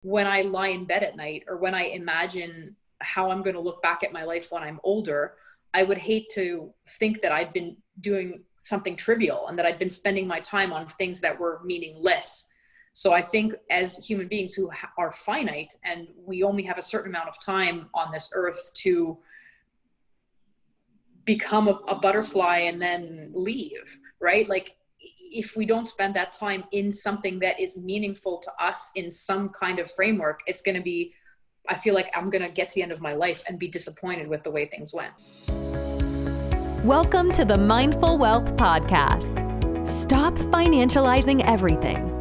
when I lie in bed at night, or when I imagine how I'm going to look back at my life when I'm older, I would hate to think that I'd been doing something trivial and that I'd been spending my time on things that were meaningless. So I think as human beings who are finite, and we only have a certain amount of time on this earth to become a butterfly and then leave, right? Like, if we don't spend that time in something that is meaningful to us in some kind of framework, it's going to be, I feel like I'm going to get to the end of my life and be disappointed with the way things went. Welcome to the Mindful Wealth Podcast. Stop financializing everything.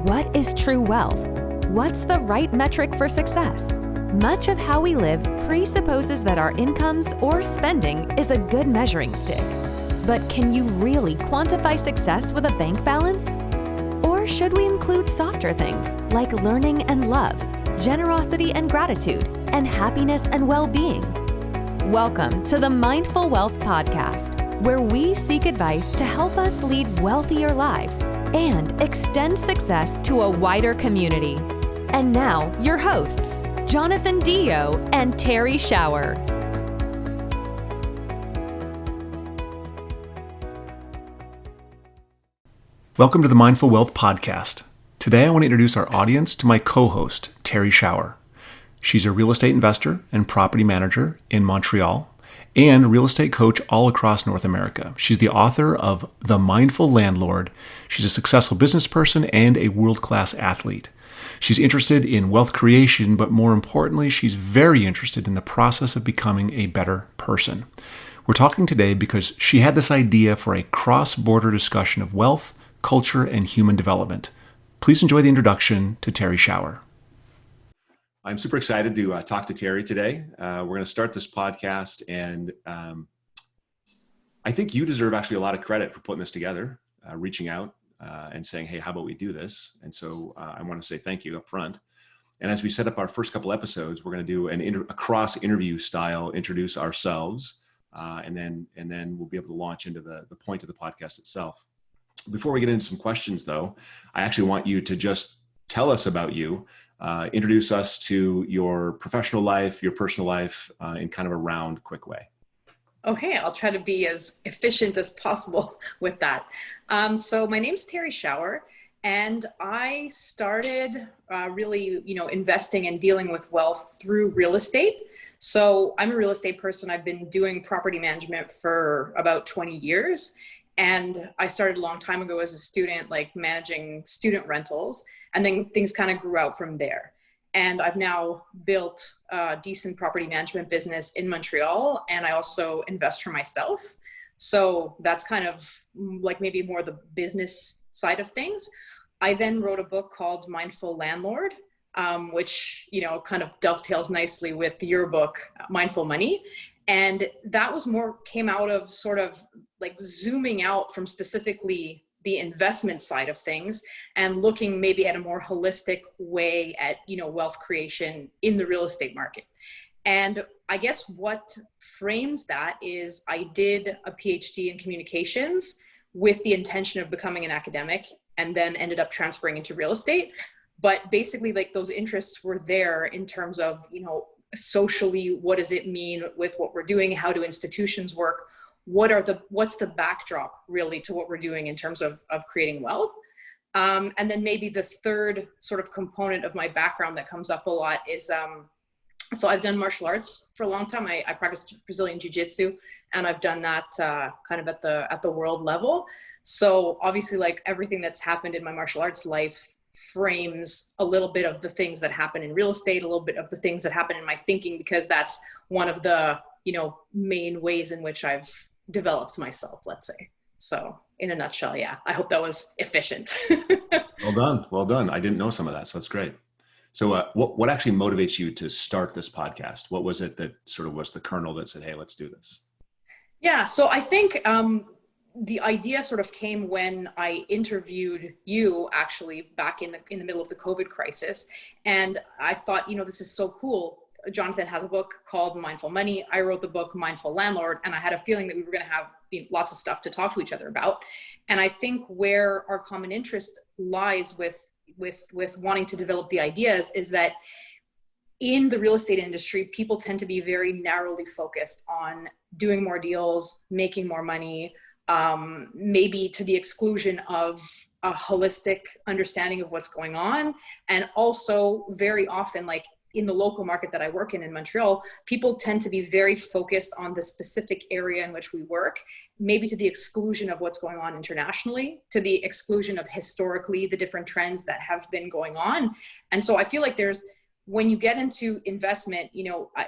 What is true wealth? What's the right metric for success? Much of how we live presupposes that our incomes or spending is a good measuring stick. But can you really quantify success with a bank balance? Or should we include softer things like learning and love, generosity and gratitude, and happiness and well-being? Welcome to the Mindful Wealth Podcast, where we seek advice to help us lead wealthier lives and extend success to a wider community. And now, your hosts, Jonathan Dio and Terrie Schauer. Welcome to the Mindful Wealth Podcast. Today I want to introduce our audience to my co-host, Terrie Schauer. She's a real estate investor and property manager in Montreal and a real estate coach all across North America. She's the author of The Mindful Landlord. She's a successful business person and a world-class athlete. She's interested in wealth creation, but more importantly, she's very interested in the process of becoming a better person. We're talking today because she had this idea for a cross-border discussion of wealth, culture, and human development. Please enjoy the introduction to Terrie Schauer. I'm super excited to talk to Terrie today. We're going to start this podcast, and I think you deserve actually a lot of credit for putting this together, reaching out and saying, hey, how about we do this? And so I want to say thank you up front. And as we set up our first couple episodes, we're going to do a cross interview style, introduce ourselves, and then we'll be able to launch into the point of the podcast itself. Before we get into some questions, though, I actually want you to just tell us about you, introduce us to your professional life, your personal life, in kind of a round, quick way. Okay, I'll try to be as efficient as possible with that. So my name's Terrie Schauer, and I started really, investing and dealing with wealth through real estate. So I'm a real estate person. I've been doing property management for about 20 years. And I started a long time ago as a student, like managing student rentals, and then things kind of grew out from there. And I've now built a decent property management business in Montreal, and I also invest for myself. So that's kind of like maybe more the business side of things. I then wrote a book called Mindful Landlord, which, kind of dovetails nicely with your book, Mindful Money. And that came out of sort of like zooming out from specifically the investment side of things and looking maybe at a more holistic way at, wealth creation in the real estate market. And I guess what frames that is I did a PhD in communications with the intention of becoming an academic, and then ended up transferring into real estate. But basically, like, those interests were there in terms of, socially, what does it mean with what we're doing? How do institutions work? What's the backdrop really to what we're doing in terms of creating wealth? And then maybe the third sort of component of my background that comes up a lot is, so I've done martial arts for a long time. I practiced Brazilian jiu-jitsu, and I've done that kind of at the world level. So obviously, like, everything that's happened in my martial arts life frames a little bit of the things that happen in real estate, a little bit of the things that happen in my thinking, because that's one of the, main ways in which I've developed myself, let's say. So in a nutshell, yeah, I hope that was efficient. Well done. I didn't know some of that, so that's great. So what actually motivates you to start this podcast? What was it that sort of was the kernel that said, hey, let's do this? Yeah, so I think the idea sort of came when I interviewed you actually back in the middle of the COVID crisis. And I thought, this is so cool. Jonathan has a book called Mindful Money. I wrote the book Mindful Landlord, and I had a feeling that we were going to have lots of stuff to talk to each other about. And I think where our common interest lies with, with wanting to develop the ideas is that in the real estate industry, people tend to be very narrowly focused on doing more deals, making more money, maybe to the exclusion of a holistic understanding of what's going on. And also very often, like in the local market that I work in Montreal, people tend to be very focused on the specific area in which we work, maybe to the exclusion of what's going on internationally, to the exclusion of historically the different trends that have been going on. And so I feel like when you get into investment,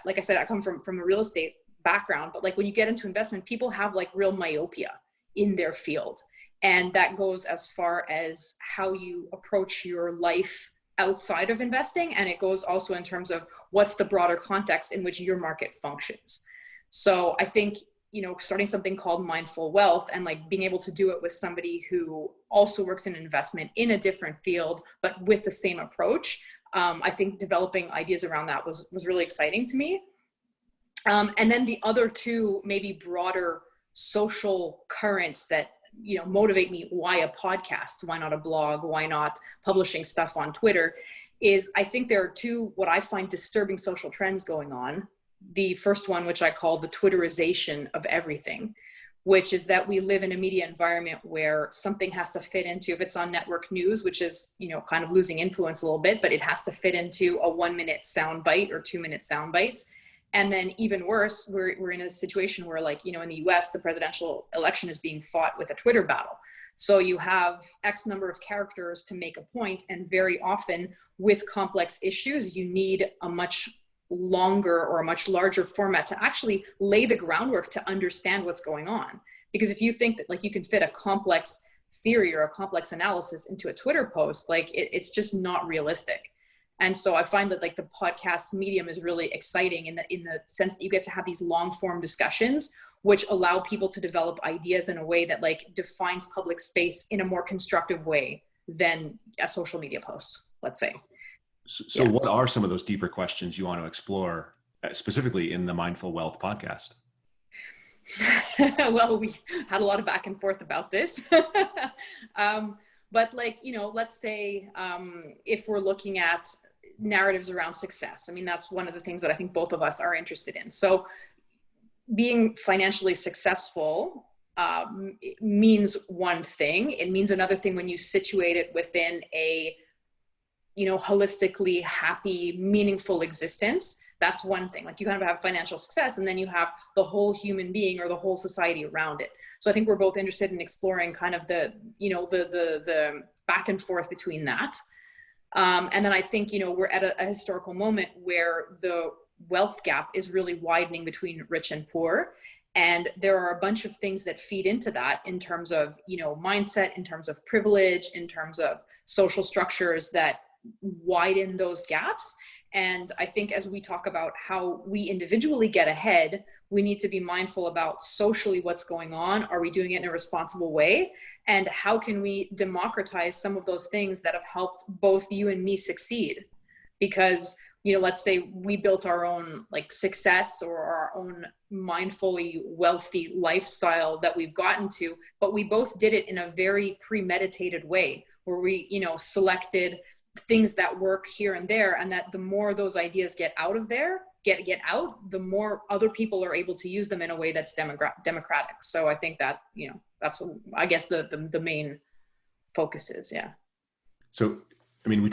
like I said, I come from a real estate background, but like when you get into investment, people have like real myopia in their field. And that goes as far as how you approach your life outside of investing. And it goes also in terms of what's the broader context in which your market functions. So I think, starting something called Mindful Wealth and like being able to do it with somebody who also works in investment in a different field, but with the same approach, I think developing ideas around that was really exciting to me. And then the other two, maybe broader social currents that, motivate me. Why a podcast? Why not a blog? Why not publishing stuff on Twitter? Is I think there are two, what I find disturbing social trends going on. The first one, which I call the Twitterization of everything, which is that we live in a media environment where something has to fit into, if it's on network news, which is, kind of losing influence a little bit, but it has to fit into a 1-minute sound bite or 2-minute sound bites. And then even worse, we're in a situation where like, in the US, the presidential election is being fought with a Twitter battle. So you have X number of characters to make a point. And very often with complex issues, you need a much longer or a much larger format to actually lay the groundwork to understand what's going on. Because if you think that like you can fit a complex theory or a complex analysis into a Twitter post, like it's just not realistic. And so I find that like the podcast medium is really exciting in the sense that you get to have these long form discussions, which allow people to develop ideas in a way that like defines public space in a more constructive way than a social media post, let's say. So what are some of those deeper questions you want to explore specifically in the Mindful Wealth podcast? Well, we had a lot of back and forth about this. But like, let's say if we're looking at narratives around success, I mean, that's one of the things that I think both of us are interested in. So being financially successful means one thing. It means another thing when you situate it within a holistically happy, meaningful existence. That's one thing. Like you kind of have financial success and then you have the whole human being or the whole society around it. So I think we're both interested in exploring kind of the back and forth between that. And then I think, we're at a historical moment where the wealth gap is really widening between rich and poor. And there are a bunch of things that feed into that in terms of, mindset, in terms of privilege, in terms of social structures that widen those gaps. And I think as we talk about how we individually get ahead, we need to be mindful about socially what's going on. Are we doing it in a responsible way? And how can we democratize some of those things that have helped both you and me succeed? Because, let's say we built our own like success or our own mindfully wealthy lifestyle that we've gotten to, but we both did it in a very premeditated way where we, selected things that work here and there, and that the more those ideas get out of there, get out, the more other people are able to use them in a way that's democratic. So I think that, that's, I guess the main focus is, yeah. So, I mean, we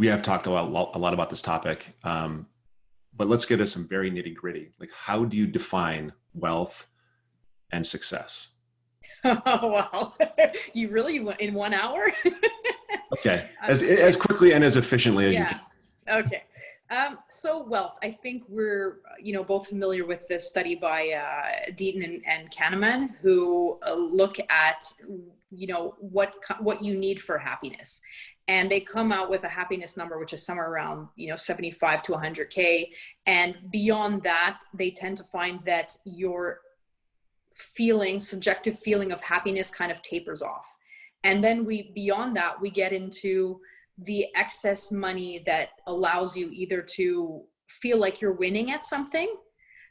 have talked a lot about this topic, but let's get to some very nitty gritty. Like, how do you define wealth and success? Oh, wow. You really went in 1 hour? Okay. As quickly and as efficiently as you can. Okay. So wealth, I think we're, both familiar with this study by Deaton and Kahneman, who look at, what you need for happiness. And they come out with a happiness number, which is somewhere around, 75 to 100K. And beyond that, they tend to find that your subjective feeling of happiness kind of tapers off. And then beyond that, we get into the excess money that allows you either to feel like you're winning at something,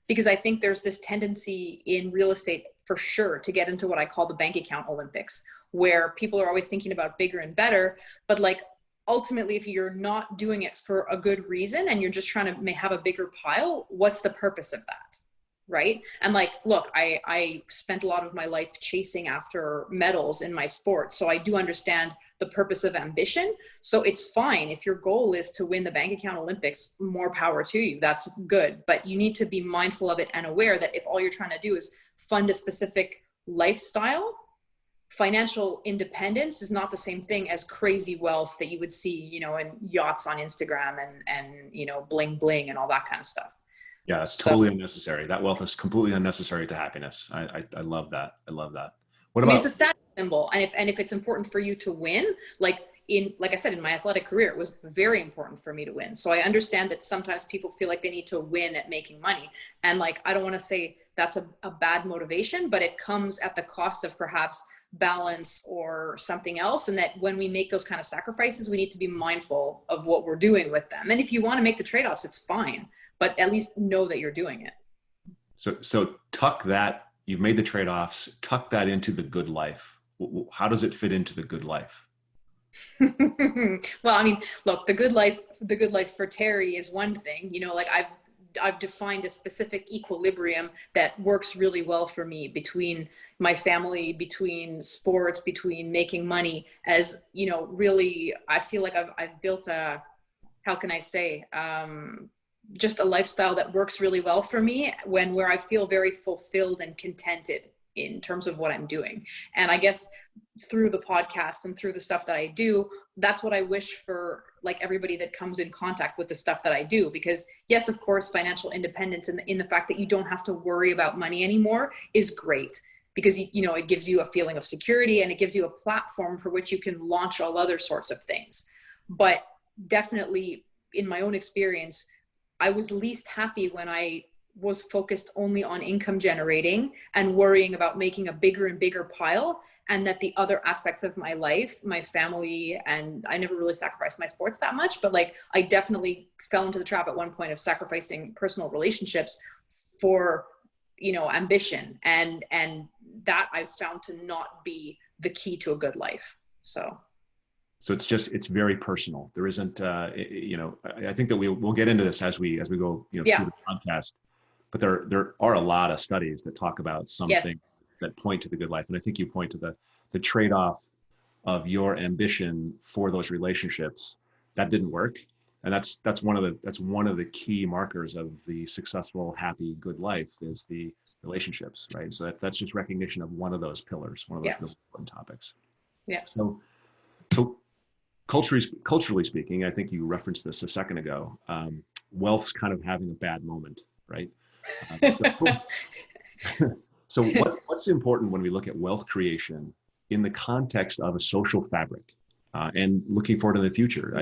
because I think there's this tendency in real estate for sure to get into what I call the bank account Olympics, where people are always thinking about bigger and better, but like ultimately, if you're not doing it for a good reason and you're just trying to have a bigger pile, what's the purpose of that? Right. And like, look, I spent a lot of my life chasing after medals in my sport. So I do understand the purpose of ambition. So it's fine. If your goal is to win the bank account Olympics, more power to you. That's good. But you need to be mindful of it and aware that if all you're trying to do is fund a specific lifestyle, financial independence is not the same thing as crazy wealth that you would see, you know, in yachts on Instagram and, you know, bling, bling and all that kind of stuff. Yeah, it's totally unnecessary. That wealth is completely unnecessary to happiness. I love that. I love that. What about? I mean, it's a status symbol, and if it's important for you to win, like I said, in my athletic career, it was very important for me to win. So I understand that sometimes people feel like they need to win at making money, and like I don't want to say that's a bad motivation, but it comes at the cost of perhaps balance or something else. And that when we make those kind of sacrifices, we need to be mindful of what we're doing with them. And if you want to make the trade-offs, it's fine. But at least know that you're doing it. So tuck that, you've made the trade-offs, tuck that into the good life. How does it fit into the good life? Well, I mean, look, the good life for Terrie is one thing, you know, like I've defined a specific equilibrium that works really well for me between my family, between sports, between making money. As, you know, really, I feel like I've built a, how can I say, just a lifestyle that works really well for me where I feel very fulfilled and contented in terms of what I'm doing. And I guess through the podcast and through the stuff that I do, that's what I wish for like everybody that comes in contact with the stuff that I do. Because yes, of course, financial independence and in the fact that you don't have to worry about money anymore is great, because, you know, it gives you a feeling of security and it gives you a platform for which you can launch all other sorts of things. But definitely in my own experience, I was least happy when I was focused only on income generating and worrying about making a bigger and bigger pile, and that the other aspects of my life, my family, and I never really sacrificed my sports that much, but like I definitely fell into the trap at one point of sacrificing personal relationships for, you know, ambition, and that I've found to not be the key to a good life. So it's very personal. There isn't, you know, I think that we'll get into this as we go, you know, through the podcast, but there are a lot of studies that talk about something that point to the good life. And I think you point to the trade-off of your ambition for those relationships. That didn't work. And that's one of the key markers of the successful, happy, good life is the relationships, right? So that's just recognition of one of those pillars, one of those really important topics. Yeah. So culturally speaking, I think you referenced this a second ago, wealth's kind of having a bad moment, right? So what's important when we look at wealth creation in the context of a social fabric and looking forward to the future?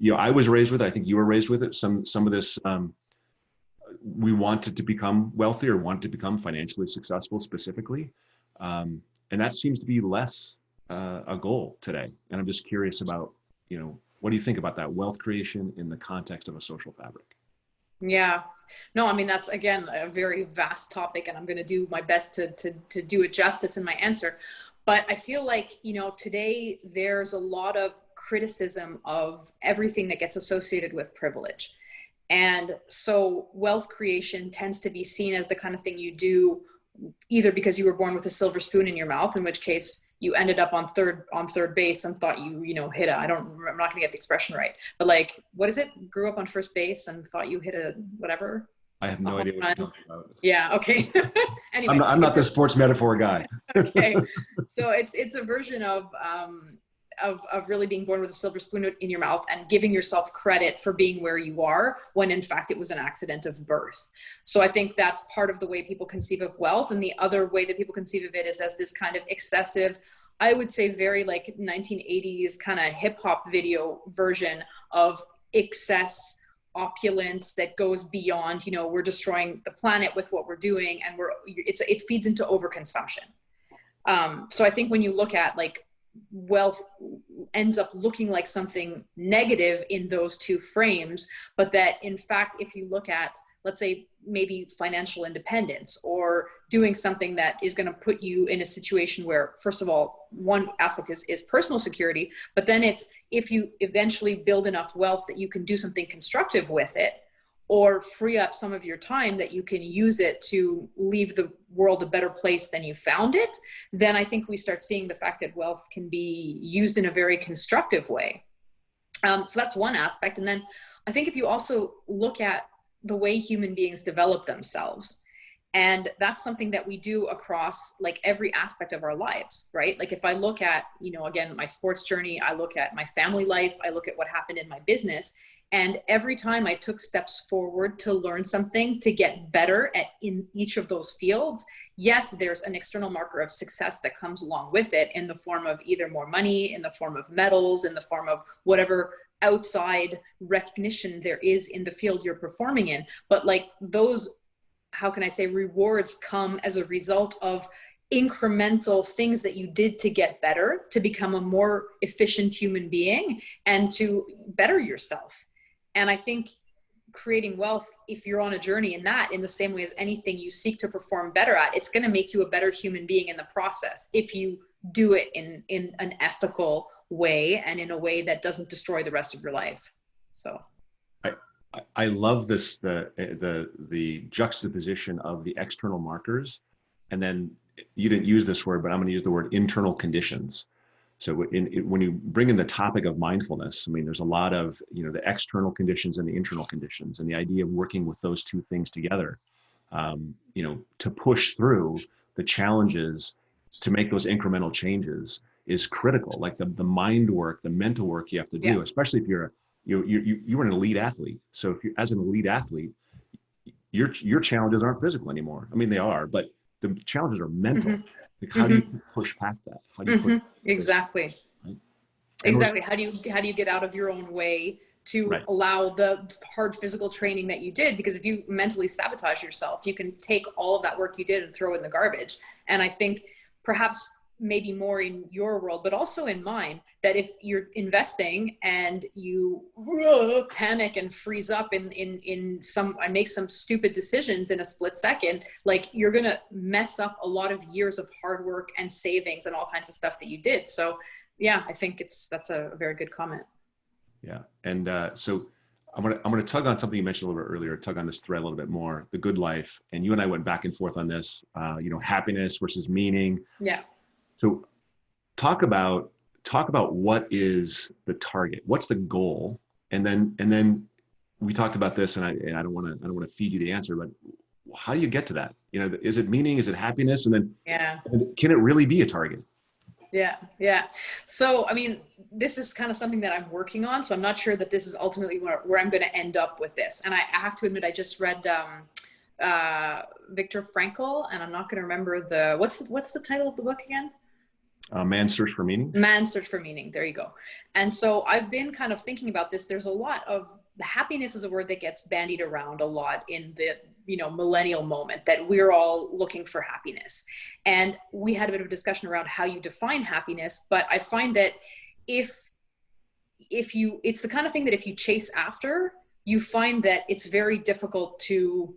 You know, I was raised with it. I think you were raised with it. Some of this, we wanted to become wealthy or wanted to become financially successful specifically. And that seems to be less a goal today. And I'm just curious about, you know, what do you think about that wealth creation in the context of a social fabric? Yeah, no, I mean, that's again, a very vast topic, and I'm going to do my best to do it justice in my answer. But I feel like, you know, today there's a lot of criticism of everything that gets associated with privilege. And so wealth creation tends to be seen as the kind of thing you do either because you were born with a silver spoon in your mouth, in which case you ended up on third base and thought you know, hit I'm not going to get the expression right, but like, what is it? Grew up on first base and thought you hit a whatever. I have no idea what you're talking about. Yeah. Okay. Anyway, I'm not the sports metaphor guy. Okay. So it's a version of really being born with a silver spoon in your mouth and giving yourself credit for being where you are when in fact it was an accident of birth. So I think that's part of the way people conceive of wealth. And the other way that people conceive of it is as this kind of excessive, I would say very like 1980s kind of hip hop video version of excess opulence that goes beyond, you know, we're destroying the planet with what we're doing, and it feeds into overconsumption. So I think when you look at like wealth ends up looking like something negative in those two frames, but that in fact, if you look at let's say maybe financial independence, or doing something that is going to put you in a situation where, first of all, one aspect is personal security, but then it's if you eventually build enough wealth that you can do something constructive with it, or free up some of your time that you can use it to leave the world a better place than you found it, then I think we start seeing the fact that wealth can be used in a very constructive way. So that's one aspect. And then I think if you also look at the way human beings develop themselves, and that's something that we do across like every aspect of our lives, right? Like if I look at, again, my sports journey, I look at my family life, I look at what happened in my business. And every time I took steps forward to learn something, to get better in each of those fields, yes, there's an external marker of success that comes along with it in the form of either more money, in the form of medals, in the form of whatever outside recognition there is in the field you're performing in. But like those, how can I say, rewards come as a result of incremental things that you did to get better, to become a more efficient human being and to better yourself. And I think creating wealth, if you're on a journey in that, in the same way as anything you seek to perform better at, it's going to make you a better human being in the process if you do it in an ethical way and in a way that doesn't destroy the rest of your life. So I love this, the juxtaposition of the external markers, and then you didn't use this word, but I'm going to use the word internal conditions. So when you bring in the topic of mindfulness, I mean, there's a lot of, the external conditions and the internal conditions, and the idea of working with those two things together, to push through the challenges, to make those incremental changes is critical. Like the mind work, the mental work you have to do, especially if you're an elite athlete. So if you, as an elite athlete, your challenges aren't physical anymore. I mean, they are, but the challenges are mental. Mm-hmm. Like, how do you push past that? How do you push exactly. right? Exactly. How do you get out of your own way to allow the hard physical training that you did? Because if you mentally sabotage yourself, you can take all of that work you did and throw it in the garbage. And I think perhaps maybe more in your world, but also in mine, that if you're investing and you panic and freeze up in some, and make some stupid decisions in a split second, like you're going to mess up a lot of years of hard work and savings and all kinds of stuff that you did. So yeah, I think that's a very good comment. Yeah. And so I'm going to tug on something you mentioned a little bit earlier, tug on this thread a little bit more, the good life. And you and I went back and forth on this, happiness versus meaning. Yeah. So talk about what is the target, what's the goal, and then we talked about this, and I don't want to feed you the answer, but how do you get to that? Is it meaning? Is it happiness? And then can it really be a target? Yeah. So, I mean, this is kind of something that I'm working on. So I'm not sure that this is ultimately where I'm going to end up with this. And I have to admit, I just read Viktor Frankl, and I'm not going to remember what's the title of the book again? Man's Search for Meaning. Man's Search for Meaning. There you go. And so I've been kind of thinking about this. There's a lot of happiness is a word that gets bandied around a lot in the millennial moment, that we're all looking for happiness. And we had a bit of a discussion around how you define happiness, but I find that it's the kind of thing that if you chase after, you find that it's very difficult to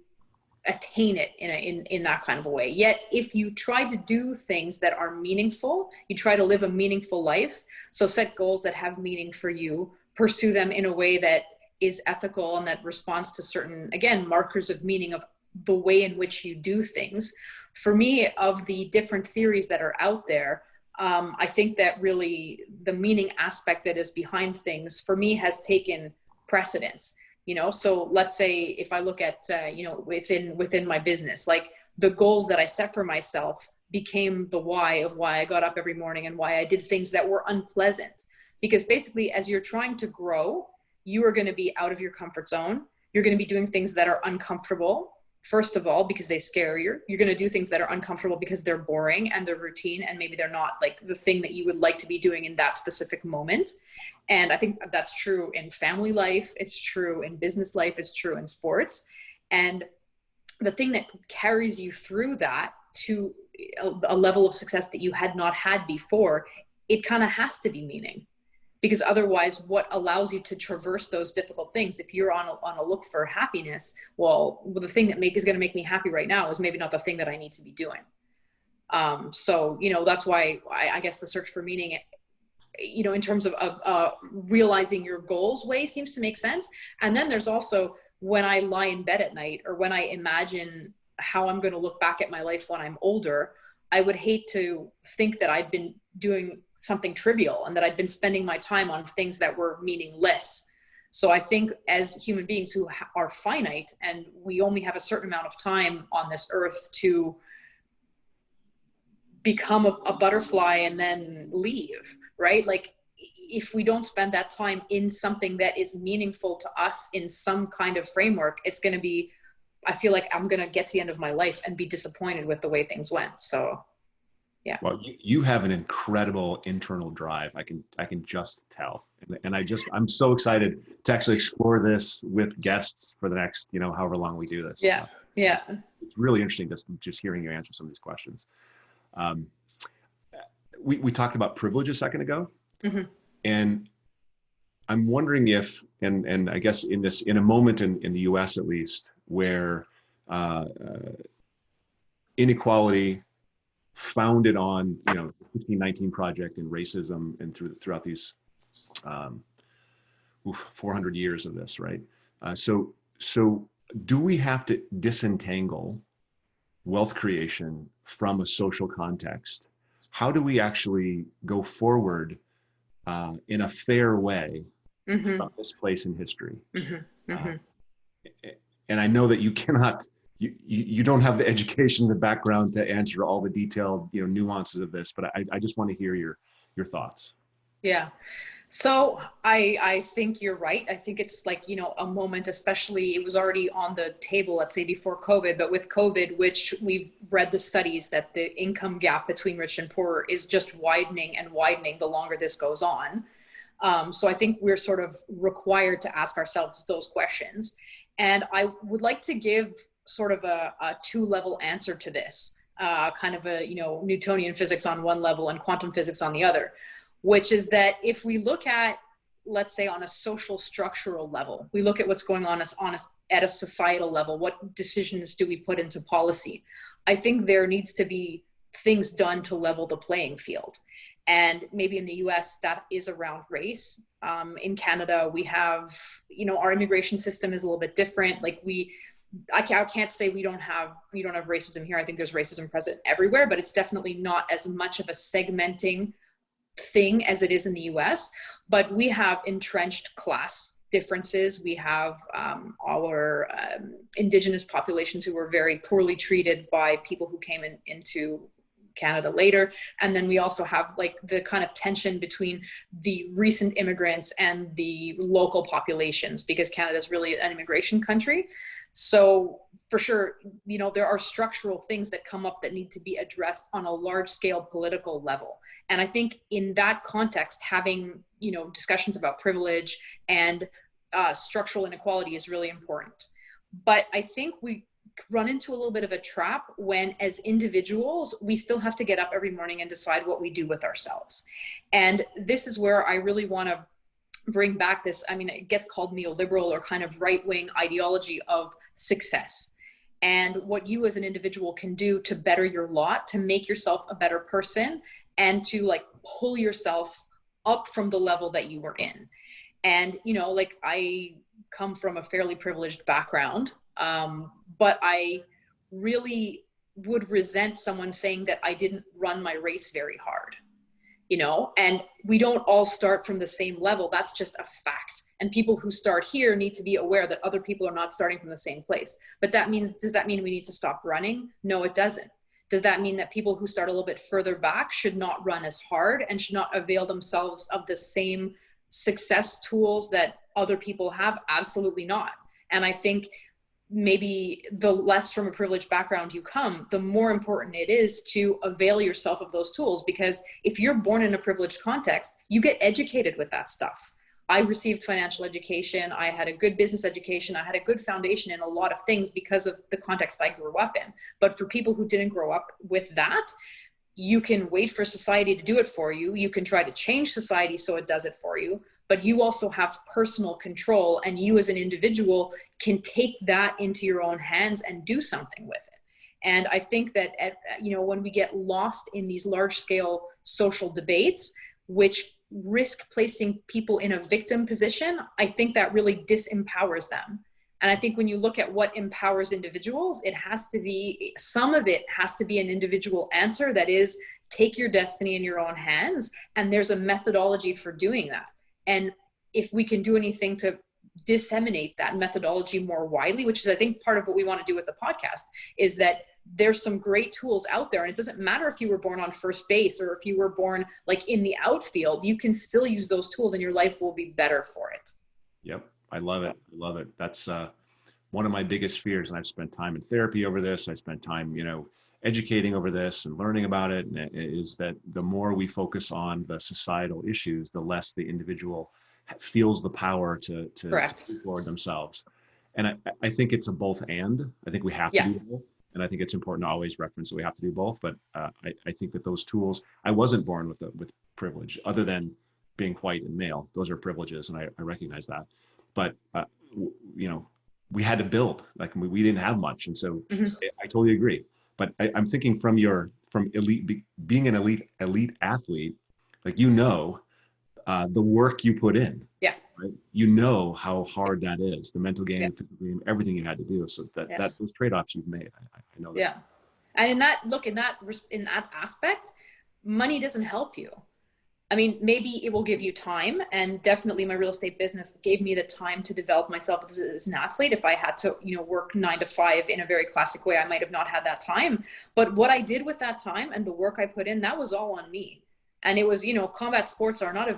attain it in that kind of a way. Yet if you try to do things that are meaningful, you try to live a meaningful life, so set goals that have meaning for you, pursue them in a way that is ethical and that responds to certain, again, markers of meaning of the way in which you do things. For me, of the different theories that are out there, I think that really the meaning aspect that is behind things for me has taken precedence. So let's say if I look at, within my business, like the goals that I set for myself became the why of why I got up every morning and why I did things that were unpleasant. Because basically, as you're trying to grow, you are going to be out of your comfort zone. You're going to be doing things that are uncomfortable, first of all, because they scare you. You're going to do things that are uncomfortable because they're boring and they're routine, and maybe they're not like the thing that you would like to be doing in that specific moment. And I think that's true in family life. It's true in business life. It's true in sports. And the thing that carries you through that to a level of success that you had not had before, it kind of has to be meaning. Because otherwise, what allows you to traverse those difficult things, if you're on a look for happiness, well, the thing that is going to make me happy right now is maybe not the thing that I need to be doing. So, that's why I guess the search for meaning, in terms of realizing your goals way seems to make sense. And then there's also when I lie in bed at night, or when I imagine how I'm going to look back at my life when I'm older, I would hate to think that I'd been doing something trivial and that I'd been spending my time on things that were meaningless. So I think as human beings who are finite, and we only have a certain amount of time on this earth to become a butterfly and then leave, right? Like, if we don't spend that time in something that is meaningful to us in some kind of framework, it's going to be, I feel like I'm going to get to the end of my life and be disappointed with the way things went. So, yeah. Well, you have an incredible internal drive. I can just tell. And I'm so excited to actually explore this with guests for the next, however long we do this. Yeah. Yeah. It's really interesting just hearing you answer some of these questions. We talked about privilege a second ago. Mm-hmm. And I'm wondering if, and I guess in a moment in the US at least, where inequality founded on, the 1519 Project and racism and throughout these 400 years of this, right? So do we have to disentangle wealth creation from a social context? How do we actually go forward in a fair way mm-hmm. from this place in history? Mm-hmm. Mm-hmm. And I know that you cannot, you don't have the education, the background to answer all the detailed, nuances of this, but I just want to hear your thoughts. Yeah. So I think you're right. I think it's like, a moment, especially it was already on the table, let's say before COVID, but with COVID, which we've read the studies that the income gap between rich and poor is just widening and widening the longer this goes on. So I think we're sort of required to ask ourselves those questions. And I would like to give sort of a two-level answer to this, kind of a, Newtonian physics on one level and quantum physics on the other, which is that if we look at, let's say on a social structural level, we look at what's going on at a societal level, what decisions do we put into policy? I think there needs to be things done to level the playing field. And maybe in the US that is around race. In Canada, we have, our immigration system is a little bit different. Like I can't say we don't have racism here. I think there's racism present everywhere, but it's definitely not as much of a segmenting thing as it is in the US. But we have entrenched class differences. We have our indigenous populations who were very poorly treated by people who came into Canada later. And then we also have like the kind of tension between the recent immigrants and the local populations, because Canada is really an immigration country. So for sure, there are structural things that come up that need to be addressed on a large scale political level. And I think in that context, having, discussions about privilege and structural inequality is really important. But I think we run into a little bit of a trap when, as individuals, we still have to get up every morning and decide what we do with ourselves. And this is where I really want to bring back this, it gets called neoliberal or kind of right-wing ideology of success, and what you as an individual can do to better your lot, to make yourself a better person, and to like pull yourself up from the level that you were in. And, I come from a fairly privileged background, but I really would resent someone saying that I didn't run my race very hard, and we don't all start from the same level. That's just a fact. And people who start here need to be aware that other people are not starting from the same place. But does that mean we need to stop running? No, it doesn't. Does that mean that people who start a little bit further back should not run as hard and should not avail themselves of the same success tools that other people have? Absolutely not. And I think maybe the less from a privileged background you come, the more important it is to avail yourself of those tools. Because if you're born in a privileged context, you get educated with that stuff. I received financial education. I had a good business education. I had a good foundation in a lot of things because of the context I grew up in. But for people who didn't grow up with that, you can wait for society to do it for you. You can try to change society so it does it for you, but you also have personal control, and you as an individual can take that into your own hands and do something with it. And I think that, when we get lost in these large scale social debates, which risk placing people in a victim position, I think that really disempowers them. And I think when you look at what empowers individuals, some of it has to be an individual answer that is, take your destiny in your own hands. And there's a methodology for doing that. And if we can do anything to disseminate that methodology more widely, which is, I think, part of what we want to do with the podcast, is that there's some great tools out there. And it doesn't matter if you were born on first base or if you were born like in the outfield, you can still use those tools and your life will be better for it. Yep. I love it. I love it. That's one of my biggest fears. And I've spent time in therapy over this. I spent time, educating over this and learning about it. And is that the more we focus on the societal issues, the less the individual feels the power to explore themselves. And I think it's a both and. I think we have to do both. And I think it's important to always reference that we have to do both. But I think that those tools, I wasn't born with privilege other than being white and male. Those are privileges, and I recognize that. But we had to build. Like we didn't have much, and so I totally agree. But I'm thinking from being an elite athlete, like the work you put in. Yeah. Right? How hard that is, the mental game, physical game, everything you had to do. So that those trade-offs you've made, I know that. Yeah. And in that aspect, money doesn't help you. I mean, maybe it will give you time, and definitely my real estate business gave me the time to develop myself as an athlete. If I had to, work 9 to 5 in a very classic way, I might have not had that time. But what I did with that time and the work I put in, that was all on me. And it was, combat sports are not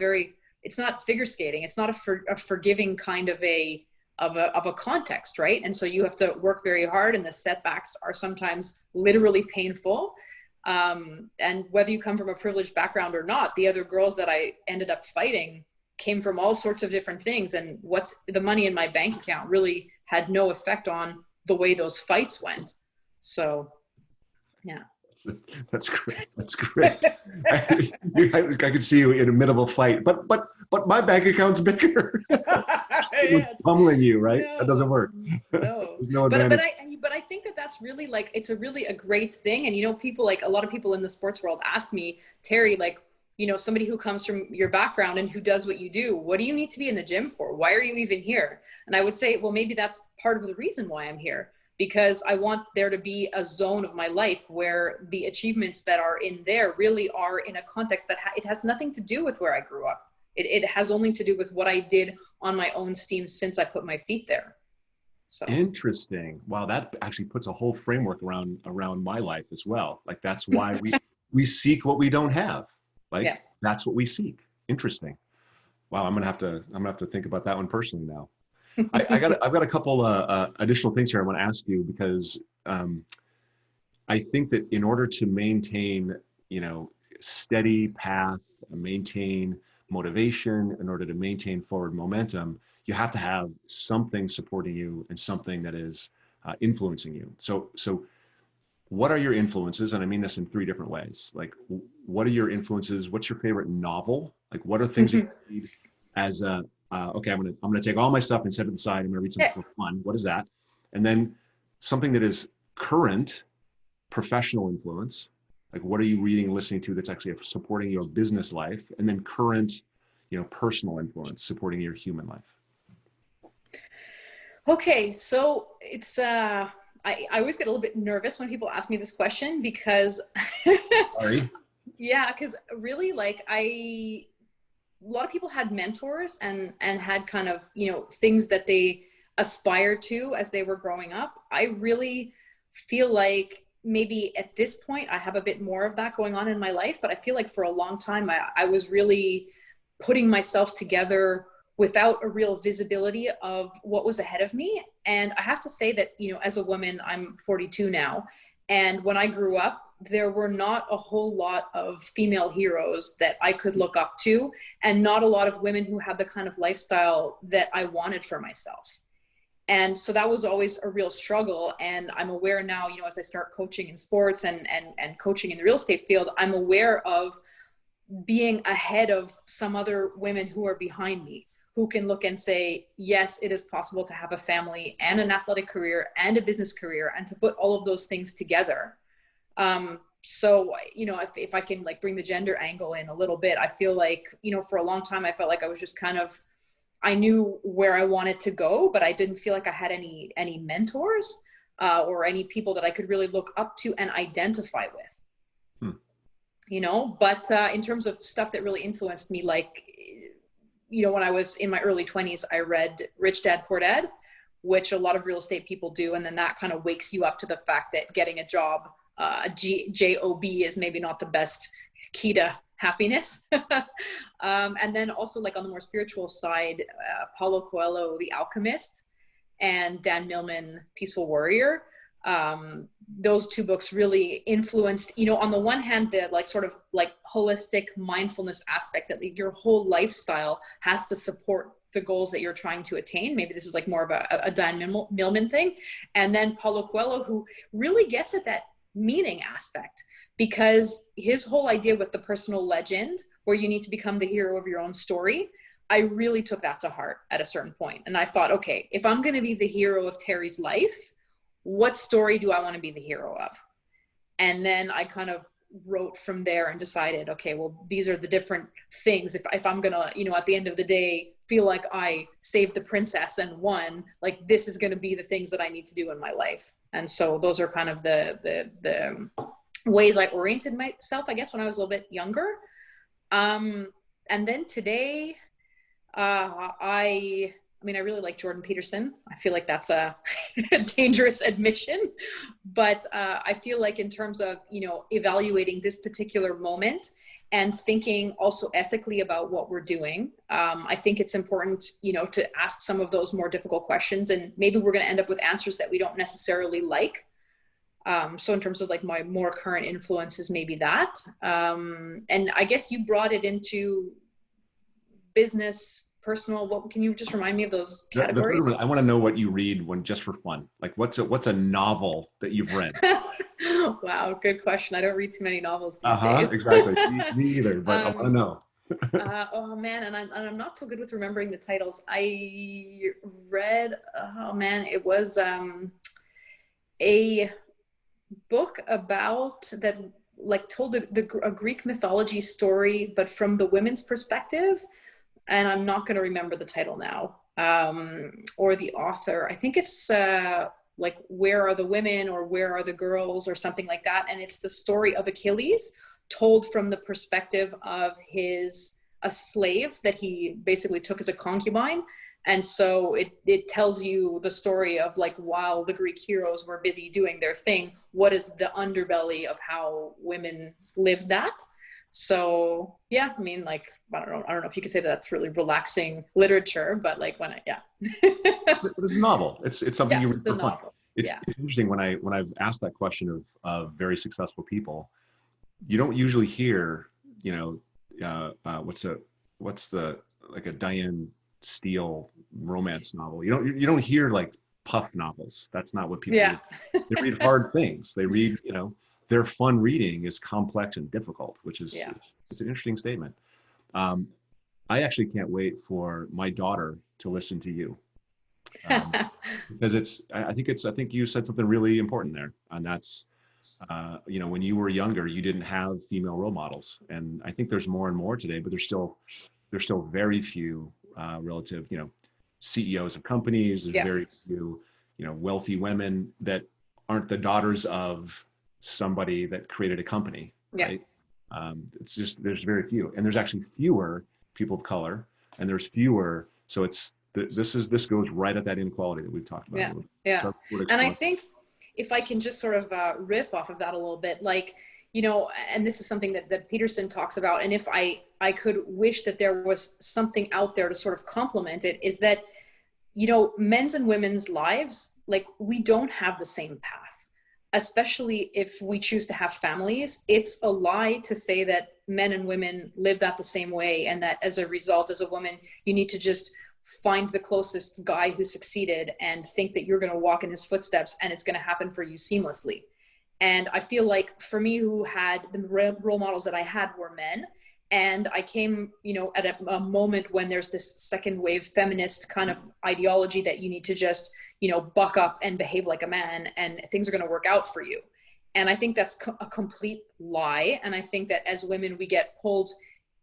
it's not figure skating. It's not a forgiving kind of a context, right? And so you have to work very hard, and the setbacks are sometimes literally painful. And whether you come from a privileged background or not, the other girls that I ended up fighting came from all sorts of different things. And what's the money in my bank account really had no effect on the way those fights went. So, yeah. That's great. That's great. I could see you in the middle of a fight, but my bank account's bigger. It's pummeling you, right? No, that doesn't work. No. No advantage. But I think that's really it's a great thing. And people, a lot of people in the sports world ask me, Terrie, somebody who comes from your background and who does what you do, what do you need to be in the gym for? Why are you even here? And I would say, well, maybe that's part of the reason why I'm here. Because I want there to be a zone of my life where the achievements that are in there really are in a context that it has nothing to do with where I grew up. It has only to do with what I did on my own steam since I put my feet there. So interesting. Wow, that actually puts a whole framework around my life as well. Like that's why we seek what we don't have. That's what we seek. Interesting. Wow, I'm gonna have to think about that one personally now. I've got a couple additional things here I want to ask you, because I think that in order to maintain, steady path, maintain motivation, in order to maintain forward momentum, you have to have something supporting you and something that is influencing you. So what are your influences? And I mean this in 3 different ways. Like, what are your influences? What's your favorite novel? Like, what are things you read as okay, I'm gonna take all my stuff and set it aside. I'm gonna read something for fun. What is that? And then something that is current professional influence. Like, what are you reading and listening to that's actually supporting your business life? And then current, personal influence supporting your human life. Okay, so it's I always get a little bit nervous when people ask me this question because Sorry. Yeah, because really, a lot of people had mentors and had kind of, things that they aspired to as they were growing up. I really feel like maybe at this point I have a bit more of that going on in my life, but I feel like for a long time I was really putting myself together without a real visibility of what was ahead of me. And I have to say that, as a woman, I'm 42 now. And when I grew up, there were not a whole lot of female heroes that I could look up to, and not a lot of women who had the kind of lifestyle that I wanted for myself. And so that was always a real struggle. And I'm aware now, you know, as I start coaching in sports and coaching in the real estate field, I'm aware of being ahead of some other women who are behind me, who can look and say, yes, it is possible to have a family and an athletic career and a business career, and to put all of those things together. So, you know, if I can like bring the gender angle in a little bit, I feel like, you know, for a long time, I felt like I was just kind of, I knew where I wanted to go, but I didn't feel like I had any mentors or any people that I could really look up to and identify with. You know, but in terms of stuff that really influenced me, like, you know, when I was in my early 20s, I read Rich Dad Poor Dad, which a lot of real estate people do. And then that kind of wakes you up to the fact that getting a job, job, is maybe not the best key to happiness. And then also, like, on the more spiritual side, Paulo Coelho, The Alchemist, and Dan Millman, Peaceful Warrior. Those two books really influenced, you know, on the one hand, the like sort of like holistic mindfulness aspect that your whole lifestyle has to support the goals that you're trying to attain. Maybe this is like more of a Dan Millman thing. And then Paulo Coelho, who really gets at that meaning aspect, because his whole idea with the personal legend, where you need to become the hero of your own story, I really took that to heart at a certain point. And I thought, okay, if I'm going to be the hero of Terrie's life, what story do I want to be the hero of? And then I kind of wrote from there and decided, okay, well, these are the different things. If I'm going to, you know, at the end of the day, feel like I saved the princess and won, like, this is going to be the things that I need to do in my life. And so those are kind of the ways I oriented myself, I guess, when I was a little bit younger. And then today, I mean, I really like Jordan Peterson. I feel like that's a dangerous admission, but I feel like in terms of, you know, evaluating this particular moment and thinking also ethically about what we're doing, I think it's important, you know, to ask some of those more difficult questions, and maybe we're going to end up with answers that we don't necessarily like. So in terms of like my more current influences, maybe that. And I guess you brought it into business, personal. What can you just remind me of those categories? I want to know what you read when, just for fun. Like, what's a novel that you've read? Wow, good question. I don't read too many novels these days. Exactly. Me either, but I want to know. Oh man, and I'm not so good with remembering the titles. I read, oh man, it was a book about that, like, told a Greek mythology story, but from the women's perspective. And I'm not going to remember the title now, or the author. I think it's like Where Are the Women, or Where Are the Girls, or something like that. And it's the story of Achilles told from the perspective of a slave that he basically took as a concubine. And so it tells you the story of, like, while the Greek heroes were busy doing their thing, what is the underbelly of how women lived that. So yeah, I mean, like, I don't know if you could say that that's really relaxing literature, but like It's a novel. It's something you read for fun. It's interesting when I've asked that question of very successful people, you don't usually hear, you know, what's the like a Diane Steele romance novel. You don't hear like puff novels. That's not what people read. They read hard things. They read, you know, their fun reading is complex and difficult, which is it's an interesting statement. I actually can't wait for my daughter to listen to you, because I think you said something really important there, and that's you know, when you were younger, you didn't have female role models, and I think there's more and more today, but there's still very few relative, you know, CEOs of companies. There's very few, you know, wealthy women that aren't the daughters of somebody that created a company, right? It's just, there's very few, and there's actually fewer people of color, and there's fewer. So this goes right at that inequality that we've talked about. And I think if I can just sort of riff off of that a little bit, like, you know, and this is something that Peterson talks about, and if I could wish that there was something out there to sort of complement it, is that, you know, men's and women's lives, like, we don't have the same path. Especially if we choose to have families, it's a lie to say that men and women live that the same way, and that as a result, as a woman, you need to just find the closest guy who succeeded and think that you're going to walk in his footsteps and it's going to happen for you seamlessly. And I feel like for me, who had the role models that I had were men. And I came, at a moment when there's this second wave feminist kind of ideology that you need to just, buck up and behave like a man and things are going to work out for you. And I think that's a complete lie. And I think that as women, we get pulled,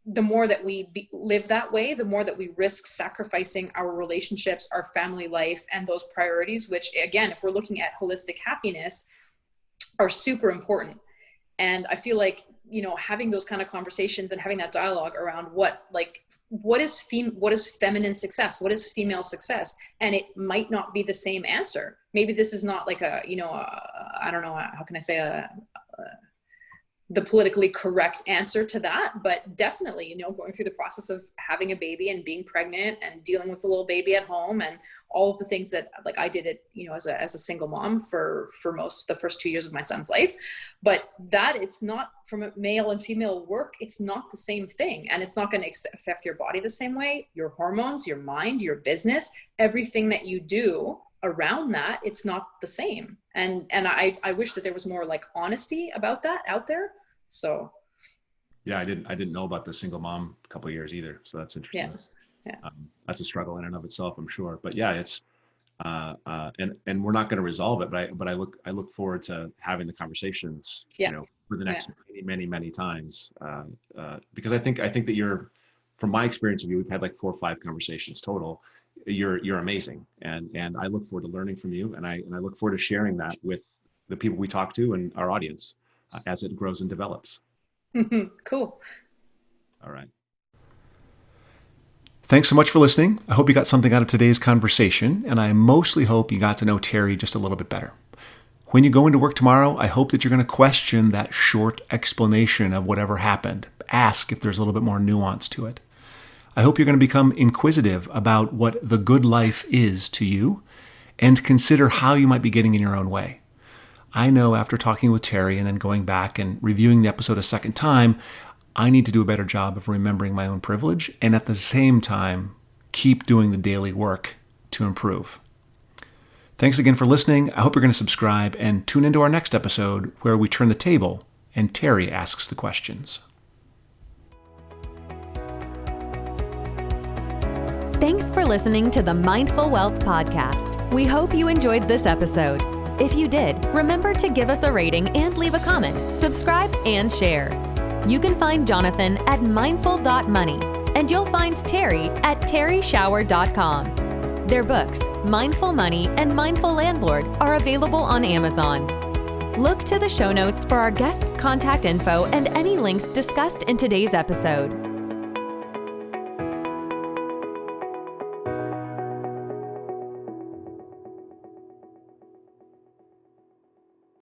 the more that we live that way, the more that we risk sacrificing our relationships, our family life, and those priorities, which again, if we're looking at holistic happiness, are super important. And I feel like, having those kind of conversations and having that dialogue around what is feminine success? What is female success? And it might not be the same answer. Maybe this is not like I don't know, how can I say the politically correct answer to that, but definitely, going through the process of having a baby and being pregnant and dealing with a little baby at home and all of the things that like I did it, as a single mom for most the first 2 years of my son's life, but that it's not from a male and female work. It's not the same thing. And it's not going to affect your body the same way, your hormones, your mind, your business, everything that you do around that, it's not the same. And I wish that there was more like honesty about that out there. So. Yeah, I didn't know about the single mom a couple of years either. So that's interesting. Yeah. That's a struggle in and of itself, I'm sure. But yeah, it's and we're not going to resolve it. But I look forward to having the conversations, for the next many times. Because I think that you're, from my experience of you, we've had like 4 or 5 conversations total. You're amazing, and I look forward to learning from you, and I look forward to sharing that with the people we talk to and our audience as it grows and develops. Cool. All right. Thanks so much for listening. I hope you got something out of today's conversation, and I mostly hope you got to know Terrie just a little bit better. When you go into work tomorrow, I hope that you're going to question that short explanation of whatever happened. Ask if there's a little bit more nuance to it. I hope you're going to become inquisitive about what the good life is to you and consider how you might be getting in your own way. I know after talking with Terrie and then going back and reviewing the episode a second time, I need to do a better job of remembering my own privilege and at the same time, keep doing the daily work to improve. Thanks again for listening. I hope you're going to subscribe and tune into our next episode where we turn the table and Terrie asks the questions. Thanks for listening to the Mindful Wealth Podcast. We hope you enjoyed this episode. If you did, remember to give us a rating and leave a comment, subscribe, and share. You can find Jonathan at mindful.money, and you'll find Terrie at terrieschauer.com. Their books, Mindful Money and Mindful Landlord, are available on Amazon. Look to the show notes for our guests' contact info and any links discussed in today's episode.